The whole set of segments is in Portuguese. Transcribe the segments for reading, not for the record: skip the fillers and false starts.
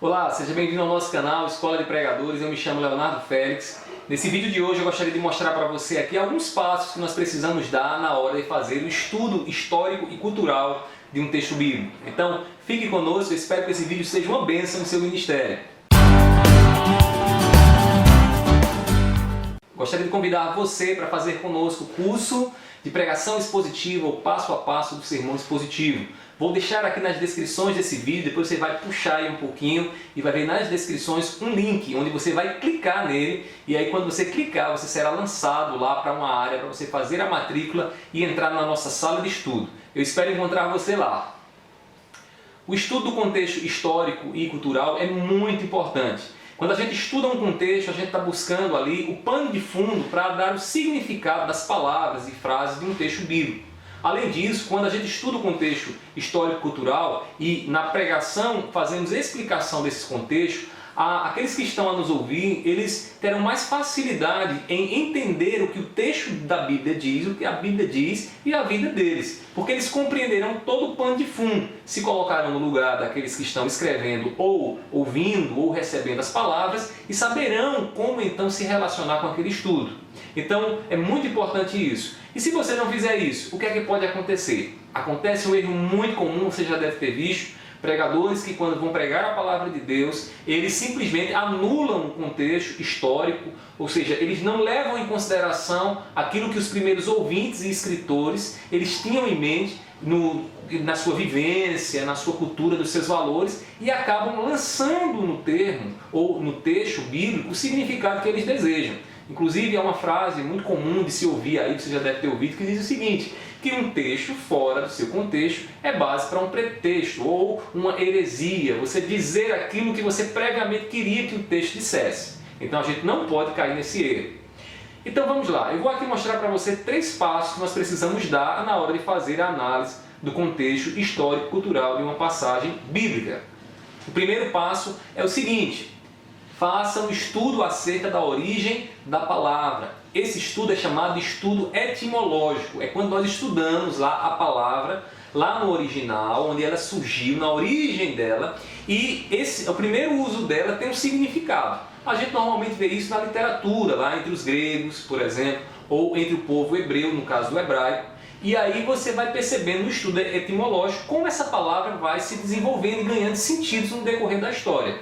Olá, seja bem-vindo ao nosso canal Escola de Pregadores. Eu me chamo Leonardo Félix. Nesse vídeo de hoje eu gostaria de mostrar para você aqui alguns passos que nós precisamos dar na hora de fazer o estudo histórico e cultural de um texto bíblico. Então, fique conosco, eu espero que esse vídeo seja uma bênção no seu ministério. Gostaria de convidar você para fazer conosco o curso de pregação expositiva, ou passo a passo do sermão expositivo. Vou deixar aqui nas descrições desse vídeo, depois você vai puxar aí um pouquinho e vai ver nas descrições um link onde você vai clicar nele, e aí quando você clicar você será lançado lá para uma área para você fazer a matrícula e entrar na nossa sala de estudo. Eu espero encontrar você lá. O estudo do contexto histórico e cultural é muito importante. Quando a gente estuda um contexto, a gente está buscando ali o pano de fundo para dar o significado das palavras e frases de um texto bíblico. Além disso, quando a gente estuda o contexto histórico-cultural e na pregação fazemos explicação desses contextos, aqueles que estão a nos ouvir, eles terão mais facilidade em entender o que o texto da Bíblia diz, o que a Bíblia diz e a vida deles. Porque eles compreenderão todo o pano de fundo, se colocarão no lugar daqueles que estão escrevendo ou ouvindo ou recebendo as palavras e saberão como então se relacionar com aquele estudo. Então é muito importante isso. E se você não fizer isso, o que é que pode acontecer? Acontece um erro muito comum, você já deve ter visto, pregadores que quando vão pregar a palavra de Deus, eles simplesmente anulam o contexto histórico, ou seja, eles não levam em consideração aquilo que os primeiros ouvintes e escritores eles tinham em mente na sua vivência, na sua cultura, dos seus valores, e acabam lançando no termo ou no texto bíblico o significado que eles desejam. Inclusive, é uma frase muito comum de se ouvir aí, você já deve ter ouvido, que diz o seguinte, que um texto fora do seu contexto é base para um pretexto ou uma heresia, você dizer aquilo que você previamente queria que o texto dissesse. Então a gente não pode cair nesse erro. Então vamos lá, eu vou aqui mostrar para você 3 passos que nós precisamos dar na hora de fazer a análise do contexto histórico-cultural de uma passagem bíblica. O primeiro passo é o seguinte: faça um estudo acerca da origem da palavra. Esse estudo é chamado de estudo etimológico. É quando nós estudamos lá a palavra, lá no original, onde ela surgiu, na origem dela, e o primeiro uso dela tem um significado. A gente normalmente vê isso na literatura, lá entre os gregos, por exemplo, ou entre o povo hebreu, no caso do hebraico. E aí você vai percebendo no estudo etimológico como essa palavra vai se desenvolvendo e ganhando sentidos no decorrer da história.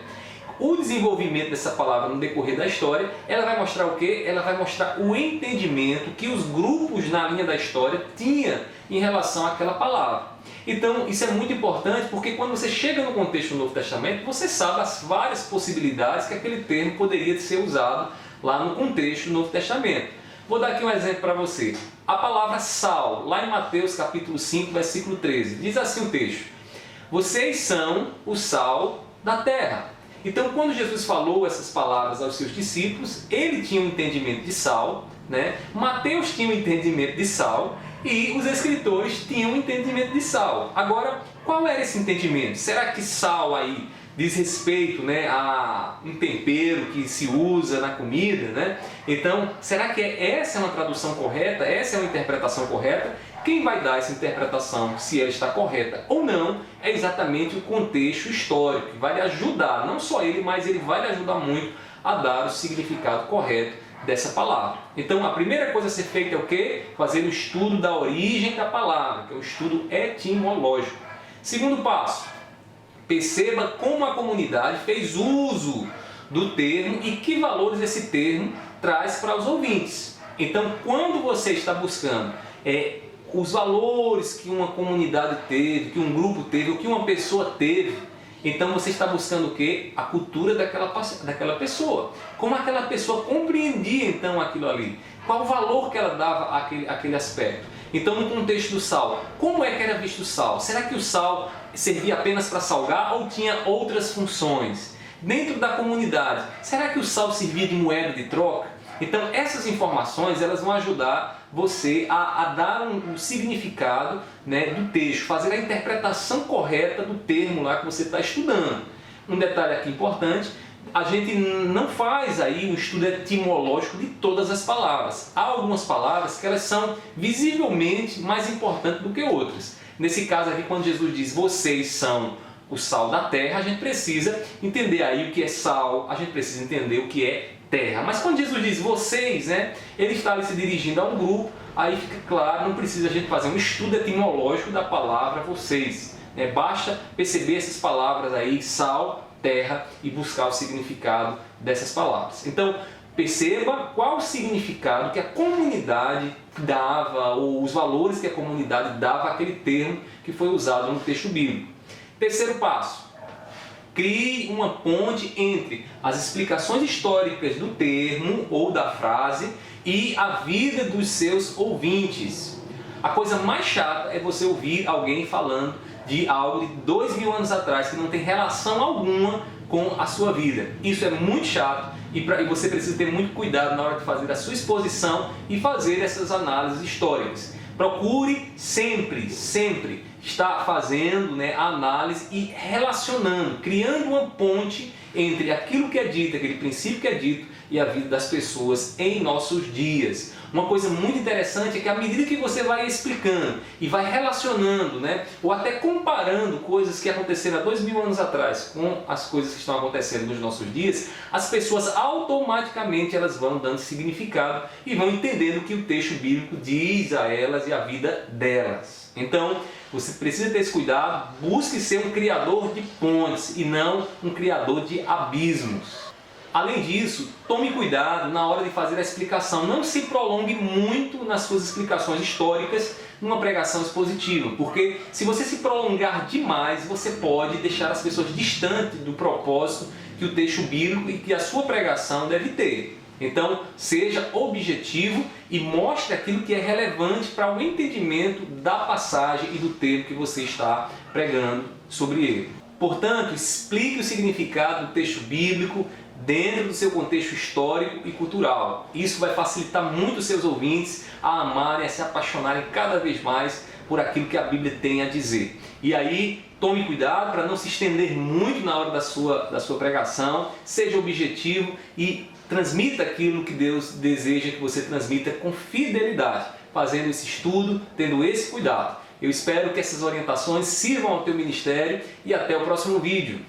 O desenvolvimento dessa palavra no decorrer da história, ela vai mostrar o quê? Ela vai mostrar o entendimento que os grupos na linha da história tinham em relação àquela palavra. Então, isso é muito importante porque quando você chega no contexto do Novo Testamento, você sabe as várias possibilidades que aquele termo poderia ser usado lá no contexto do Novo Testamento. Vou dar aqui um exemplo para você. A palavra sal, lá em Mateus capítulo 5, versículo 13, diz assim o texto: vocês são o sal da terra. Então, quando Jesus falou essas palavras aos seus discípulos, ele tinha um entendimento de sal, né? Mateus tinha um entendimento de sal e os escritores tinham um entendimento de sal. Agora, qual era esse entendimento? Será que sal aí diz respeito, né, a um tempero que se usa na comida, né? Então, será que essa é uma tradução correta? Essa é uma interpretação correta? Quem vai dar essa interpretação, se ela está correta ou não, é exatamente o contexto histórico, que vai lhe ajudar, não só ele, mas ele vai lhe ajudar muito a dar o significado correto dessa palavra. Então, a primeira coisa a ser feita é o quê? Fazer o estudo da origem da palavra, que é o estudo etimológico. Segundo passo, perceba como a comunidade fez uso do termo e que valores esse termo traz para os ouvintes. Então, quando você está buscando os valores que uma comunidade teve, que um grupo teve, ou que uma pessoa teve, então você está buscando o quê? A cultura daquela pessoa. Como aquela pessoa compreendia então aquilo ali. Qual o valor que ela dava àquele aspecto. Então, no contexto do sal, como é que era visto o sal? Será que o sal servia apenas para salgar ou tinha outras funções? Dentro da comunidade, será que o sal servia de moeda de troca? Então, essas informações elas vão ajudar você a dar um significado, né, do texto, fazer a interpretação correta do termo lá que você está estudando. Um detalhe aqui importante: a gente não faz aí um estudo etimológico de todas as palavras. Há algumas palavras que elas são visivelmente mais importantes do que outras. Nesse caso aqui, quando Jesus diz vocês são o sal da terra, a gente precisa entender aí o que é sal, a gente precisa entender o que é terra. Mas quando Jesus diz vocês, né, ele está ali se dirigindo a um grupo, aí fica claro, não precisa a gente fazer um estudo etimológico da palavra vocês, né? Basta perceber essas palavras aí, sal, terra, e buscar o significado dessas palavras. Então, perceba qual o significado que a comunidade dava, ou os valores que a comunidade dava àquele termo que foi usado no texto bíblico. Terceiro passo: crie uma ponte entre as explicações históricas do termo ou da frase e a vida dos seus ouvintes. A coisa mais chata é você ouvir alguém falando de algo de 2000 anos atrás que não tem relação alguma com a sua vida. Isso é muito chato e você precisa ter muito cuidado na hora de fazer a sua exposição e fazer essas análises históricas. Procure sempre estar fazendo, né, a análise e relacionando, criando uma ponte entre aquilo que é dito, aquele princípio que é dito e a vida das pessoas em nossos dias. Uma coisa muito interessante é que à medida que você vai explicando e vai relacionando, né, ou até comparando coisas que aconteceram há 2000 anos atrás com as coisas que estão acontecendo nos nossos dias, as pessoas automaticamente elas vão dando significado e vão entendendo o que o texto bíblico diz a elas e a vida delas. Então, você precisa ter esse cuidado, busque ser um criador de pontes e não um criador de abismos. Além disso, tome cuidado na hora de fazer a explicação. Não se prolongue muito nas suas explicações históricas numa pregação expositiva, porque se você se prolongar demais, você pode deixar as pessoas distantes do propósito que o texto bíblico e que a sua pregação deve ter. Então, seja objetivo e mostre aquilo que é relevante para o entendimento da passagem e do termo que você está pregando sobre ele. Portanto, explique o significado do texto bíblico dentro do seu contexto histórico e cultural. Isso vai facilitar muito os seus ouvintes a amarem, a se apaixonarem cada vez mais por aquilo que a Bíblia tem a dizer. E aí, tome cuidado para não se estender muito na hora da sua pregação, seja objetivo e transmita aquilo que Deus deseja que você transmita com fidelidade, fazendo esse estudo, tendo esse cuidado. Eu espero que essas orientações sirvam ao teu ministério e até o próximo vídeo.